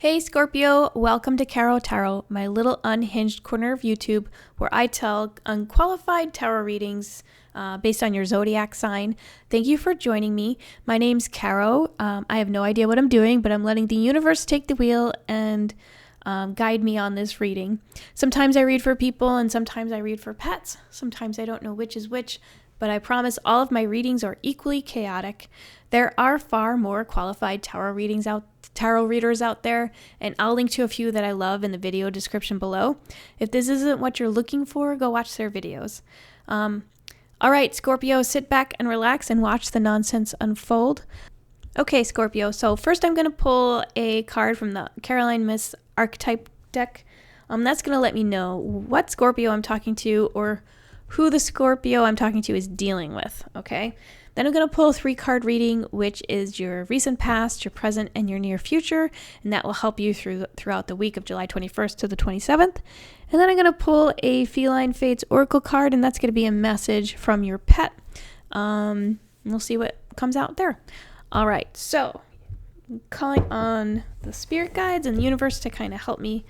Hey Scorpio, welcome to Caro Tarot, my little unhinged corner of YouTube where I tell unqualified tarot readings based on your zodiac sign. Thank you for joining me. My name's Caro. I have no idea what I'm doing, but I'm letting the universe take the wheel and guide me on this reading. Sometimes I read for people and sometimes I read for pets. Sometimes I don't know which is which, but I promise all of my readings are equally chaotic. There are far more qualified tarot readers out there, and I'll link to a few that I love in the video description below. If this isn't what you're looking for, go watch their videos. All right, Scorpio, sit back and relax and watch the nonsense unfold. Okay, Scorpio, so first I'm going to pull a card from the Caroline Myss archetype deck. That's going to let me know what Scorpio I'm talking to or who the Scorpio I'm talking to is dealing with, okay? Then I'm going to pull a 3-card reading, which is your recent past, your present, and your near future, and that will help you throughout the week of July 21st to the 27th. And then I'm going to pull a Feline Fates Oracle card, and that's going to be a message from your pet. We'll see what comes out there. All right, so I'm calling on the spirit guides and the universe to kind of help me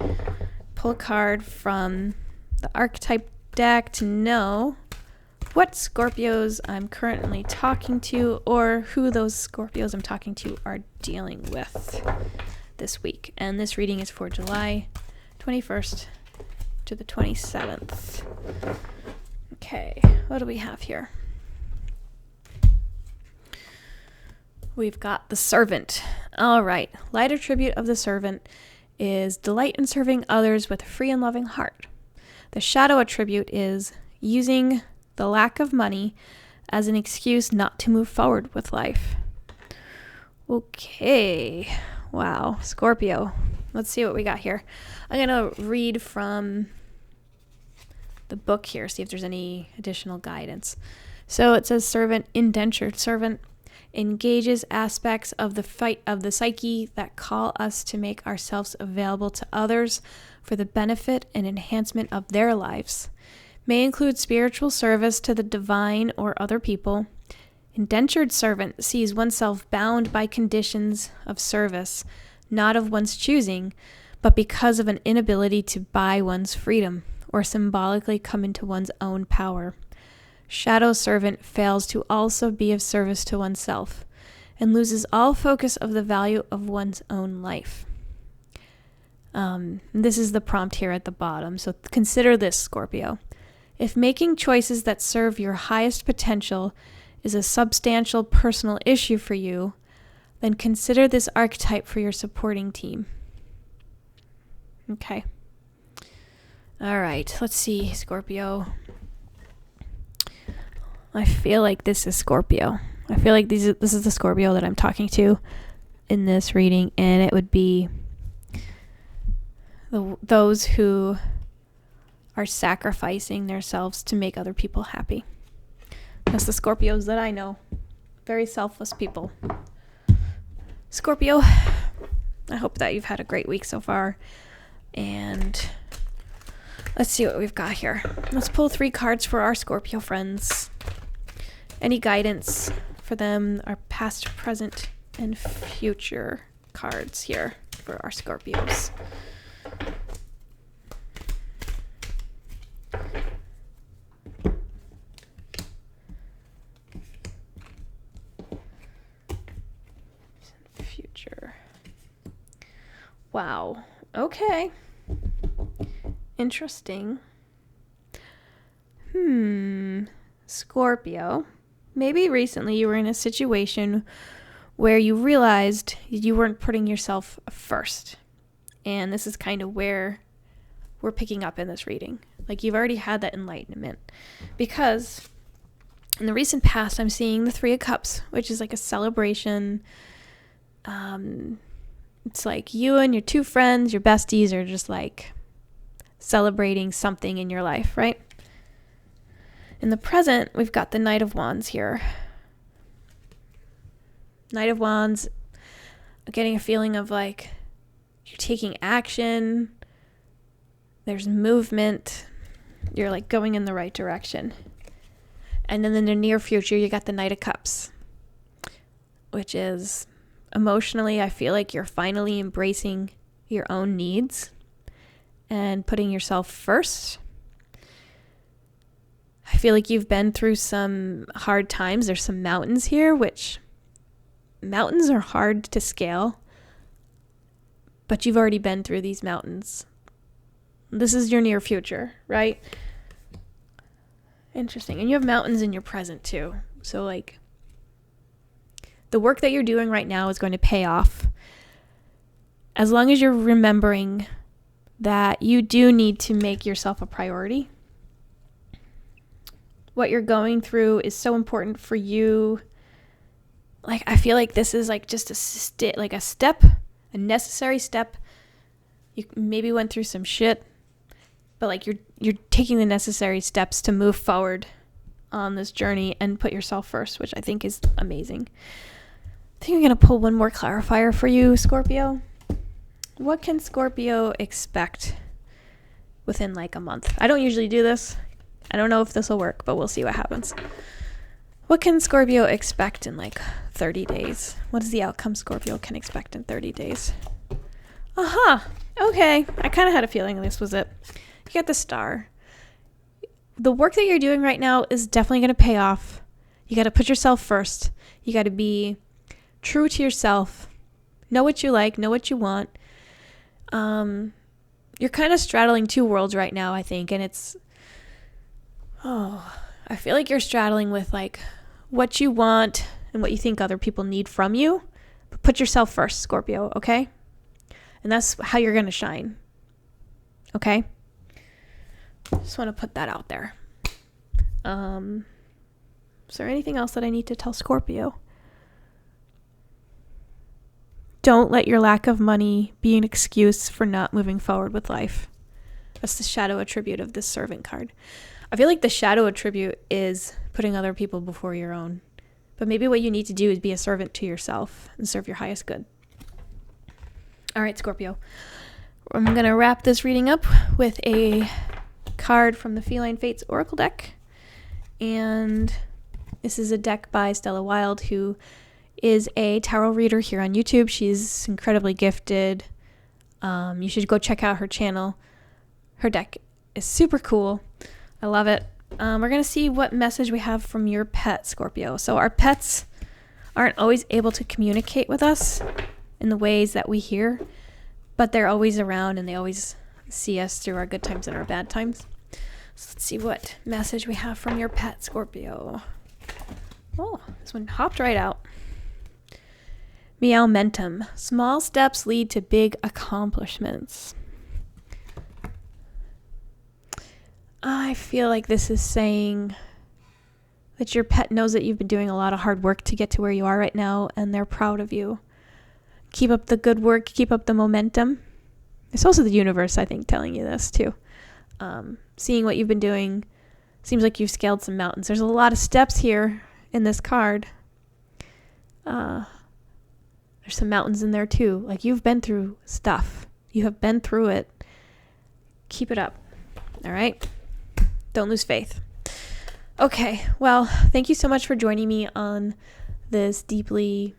pull a card from the archetype deck to know what Scorpios I'm currently talking to or who those Scorpios I'm talking to are dealing with this week. And this reading is for July 21st to the 27th. Okay, what do we have here? We've got the servant. All right, light attribute of the servant is delight in serving others with a free and loving heart. The shadow attribute is using the lack of money as an excuse not to move forward with life. Okay. Wow. Scorpio. Let's see what we got here. I'm going to read from the book here, see if there's any additional guidance. So it says servant, indentured servant, engages aspects of the fight of the psyche that call us to make ourselves available to others for the benefit and enhancement of their lives. May include spiritual service to the divine or other people. Indentured servant sees oneself bound by conditions of service, not of one's choosing, but because of an inability to buy one's freedom or symbolically come into one's own power. Shadow servant fails to also be of service to oneself and loses all focus of the value of one's own life. This is the prompt here at the bottom, so consider this, Scorpio. If making choices that serve your highest potential is a substantial personal issue for you, then consider this archetype for your supporting team. Okay. All right, let's see, Scorpio. I feel like this is Scorpio. I feel like this is the Scorpio that I'm talking to in this reading, and it would be those who are sacrificing themselves to make other people happy. That's the Scorpios that I know. Very selfless people. Scorpio, I hope that you've had a great week so far. And let's see what we've got here. Let's pull 3 cards for our Scorpio friends. Any guidance for them are past, present, and future cards here for our Scorpios. Future. Wow. Okay. Interesting. Scorpio. Maybe recently you were in a situation where you realized you weren't putting yourself first. And this is kind of where we're picking up in this reading. Like you've already had that enlightenment. Because in the recent past, I'm seeing the 3 of Cups, which is like a celebration. It's like you and your 2 friends, your besties, are just like celebrating something in your life, right? In the present, we've got the Knight of Wands here. Knight of Wands, getting a feeling of like you're taking action. There's movement. You're like going in the right direction. And then in the near future, you got the Knight of Cups, which is emotionally, I feel like you're finally embracing your own needs and putting yourself first. I feel like you've been through some hard times. There's some mountains here, which mountains are hard to scale, but you've already been through these mountains. This is your near future, right? Interesting. And you have mountains in your present too. So like the work that you're doing right now is going to pay off. As long as you're remembering that you do need to make yourself a priority. What you're going through is so important for you. Like, I feel like this is like just a step, a necessary step. You maybe went through some shit, but like you're taking the necessary steps to move forward on this journey and put yourself first, which I think is amazing. I think I'm going to pull one more clarifier for you, Scorpio. What can Scorpio expect within like a month? I don't usually do this. I don't know if this will work, but we'll see what happens. What can Scorpio expect in like 30 days? What is the outcome Scorpio can expect in 30 days? Aha. Okay. I kind of had a feeling this was it. You got the star. The work that you're doing right now is definitely going to pay off. You got to put yourself first. You got to be true to yourself. Know what you like. Know what you want. You're kind of straddling two worlds right now, I think. And I feel like you're straddling with like what you want and what you think other people need from you. But put yourself first, Scorpio, okay? And that's how you're going to shine. Okay? Just want to put that out there. Is there anything else that I need to tell Scorpio? Don't let your lack of money be an excuse for not moving forward with life. That's the shadow attribute of this servant card. I feel like the shadow attribute is putting other people before your own. But maybe what you need to do is be a servant to yourself and serve your highest good. All right, Scorpio. I'm going to wrap this reading up with a card from the Feline Fates Oracle deck. And this is a deck by Stella Wild, who is a tarot reader here on YouTube. She's incredibly gifted. You should go check out her channel. Her deck is super cool. I love it. We're going to see what message we have from your pet, Scorpio. So our pets aren't always able to communicate with us in the ways that we hear, but they're always around and they always see us through our good times and our bad times. So let's see what message we have from your pet, Scorpio. Oh, this one hopped right out. Meow Mentum. Small steps lead to big accomplishments. I feel like this is saying that your pet knows that you've been doing a lot of hard work to get to where you are right now, and they're proud of you. Keep up the good work. Keep up the momentum. It's also the universe, I think, telling you this, too. Seeing what you've been doing, seems like you've scaled some mountains. There's a lot of steps here in this card. There's some mountains in there, too. Like, you've been through stuff. You have been through it. Keep it up. All right? Don't lose faith. Okay, well, thank you so much for joining me on this deeply...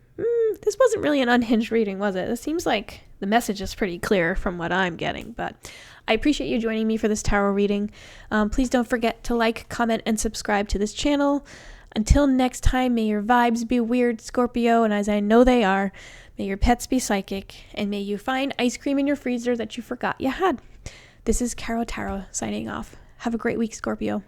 this wasn't really an unhinged reading, was it? It seems like the message is pretty clear from what I'm getting, but I appreciate you joining me for this tarot reading. Please don't forget to like, comment, and subscribe to this channel. Until next time, may your vibes be weird, Scorpio, and as I know they are, may your pets be psychic, and may you find ice cream in your freezer that you forgot you had. This is Caro Tarot signing off. Have a great week, Scorpio.